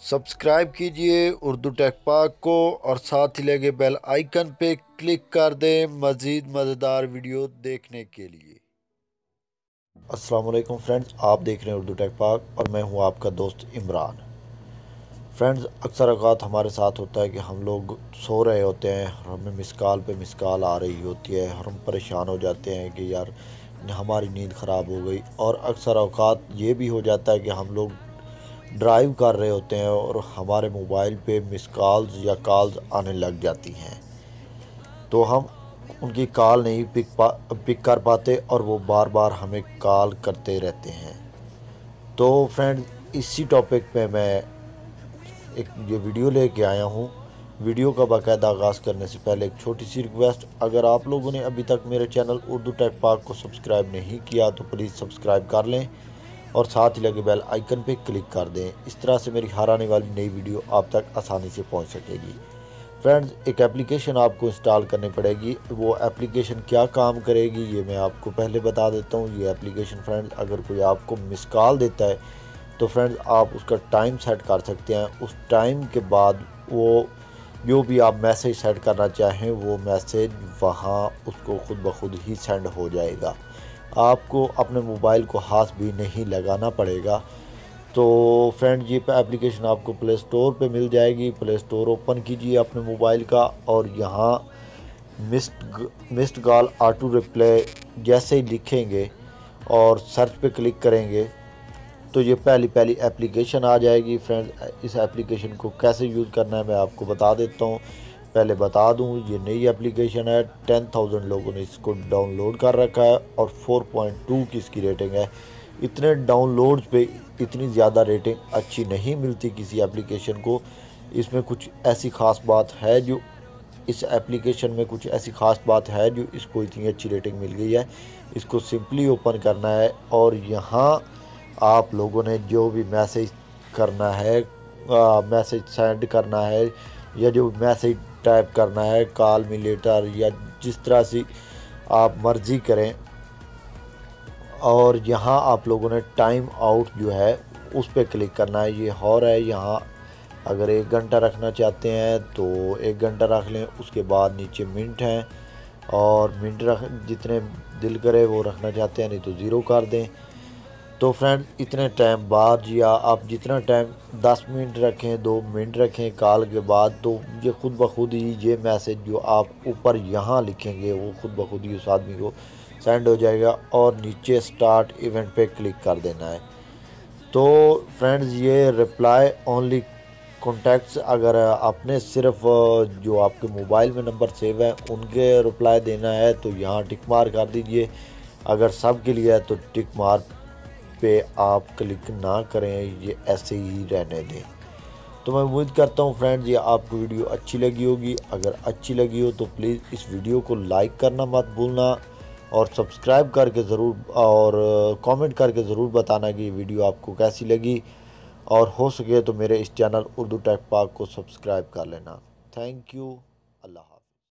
Subscribe कीजिए Urdu take पाक को और साथ ही लगे बेल आइकन पे क्लिक कर दें मज़ीद मज़ेदार वीडियो देखने के लिए। अस्सलाम वालेकुम फ्रेंड्स, आप देख रहे हैं उर्दू टेक पाक और मैं हूं आपका दोस्त इमरान। फ्रेंड्स, अक्सर औक़ात हमारे साथ होता है कि हम लोग सो रहे होते हैं, हमें मिस कॉल पे मिस कॉल आ रही होती है, हम परेशान हो जाते हैं कि यार हमारी नींद ख़राब हो गई। और अक्सर औक़ात ये भी हो जाता है कि हम लोग ड्राइव कर रहे होते हैं और हमारे मोबाइल पे मिस कॉल्स या कॉल्स आने लग जाती हैं, तो हम उनकी कॉल नहीं पिक कर पाते और वो बार बार हमें कॉल करते रहते हैं। तो फ्रेंड, इसी टॉपिक पे मैं एक ये वीडियो लेके आया हूँ। वीडियो का बाकायदा आगाज़ करने से पहले एक छोटी सी रिक्वेस्ट, अगर आप लोगों ने अभी तक मेरे चैनल उर्दू टेक पाक को सब्सक्राइब नहीं किया तो प्लीज़ सब्सक्राइब कर लें और साथ ही लगे बेल आइकन पे क्लिक कर दें। इस तरह से मेरी हर आने वाली नई वीडियो आप तक आसानी से पहुंच सकेगी। फ्रेंड्स, एक एप्लीकेशन आपको इंस्टॉल करनी पड़ेगी। वो एप्लीकेशन क्या काम करेगी ये मैं आपको पहले बता देता हूँ। ये एप्लीकेशन फ्रेंड्स, अगर कोई आपको मिस कॉल देता है तो फ्रेंड्स आप उसका टाइम सेट कर सकते हैं। उस टाइम के बाद वो जो भी आप मैसेज सेंड करना चाहें वो मैसेज वहाँ उसको खुद ब खुद ही सेंड हो जाएगा। आपको अपने मोबाइल को हाथ भी नहीं लगाना पड़ेगा। तो फ्रेंड, ये एप्लीकेशन आपको प्ले स्टोर पे मिल जाएगी। प्ले स्टोर ओपन कीजिए अपने मोबाइल का और यहाँ मिस्ड कॉल ऑटो रिप्लाई जैसे ही लिखेंगे और सर्च पे क्लिक करेंगे तो ये पहली पहली एप्लीकेशन आ जाएगी। फ्रेंड्स, इस एप्लीकेशन को कैसे यूज़ करना है मैं आपको बता देता हूँ। पहले बता दूँ, ये नई एप्लीकेशन है। 10,000 लोगों ने इसको डाउनलोड कर रखा है और 4.2 की इसकी रेटिंग है। इतने डाउनलोड्स पे इतनी ज़्यादा रेटिंग अच्छी नहीं मिलती किसी एप्लीकेशन को। इसमें कुछ ऐसी ख़ास बात है जो इस एप्लीकेशन में कुछ ऐसी ख़ास बात है जो इसको इतनी अच्छी रेटिंग मिल गई है। इसको सिंपली ओपन करना है और यहाँ आप लोगों ने जो भी मैसेज करना है, मैसेज सेंड करना है या जो मैसेज टाइप करना है, कॉल मी लेटर या जिस तरह से आप मर्ज़ी करें। और यहाँ आप लोगों ने टाइम आउट जो है उस पर क्लिक करना है। ये हो रहा है यहाँ, अगर 1 घंटा रखना चाहते हैं तो 1 घंटा रख लें। उसके बाद नीचे मिनट हैं और मिनट रख जितने दिल करे वो रखना चाहते हैं, नहीं तो ज़ीरो कर दें। तो फ्रेंड, इतने टाइम बाद या आप जितना टाइम 10 मिनट रखें, 2 मिनट रखें कॉल के बाद, तो ये खुद ब खुद ही ये मैसेज जो आप ऊपर यहाँ लिखेंगे वो खुद ब खुद ही उस आदमी को सेंड हो जाएगा और नीचे स्टार्ट इवेंट पे क्लिक कर देना है। तो फ्रेंड्स, ये रिप्लाई ओनली कॉन्टैक्ट्स, अगर आपने सिर्फ जो आपके मोबाइल में नंबर सेव है उनके रिप्लाई देना है तो यहाँ टिक मार कर दीजिए। अगर सब के लिए है तो टिक मार पे आप क्लिक ना करें, ये ऐसे ही रहने दें। तो मैं उम्मीद करता हूँ फ्रेंड्स ये आपको वीडियो अच्छी लगी होगी। अगर अच्छी लगी हो तो प्लीज़ इस वीडियो को लाइक करना मत भूलना और सब्सक्राइब करके ज़रूर और कमेंट करके ज़रूर बताना कि ये वीडियो आपको कैसी लगी। और हो सके तो मेरे इस चैनल उर्दू टेक पाक को सब्सक्राइब कर लेना। Thank you. अल्लाह हाफ़िज़।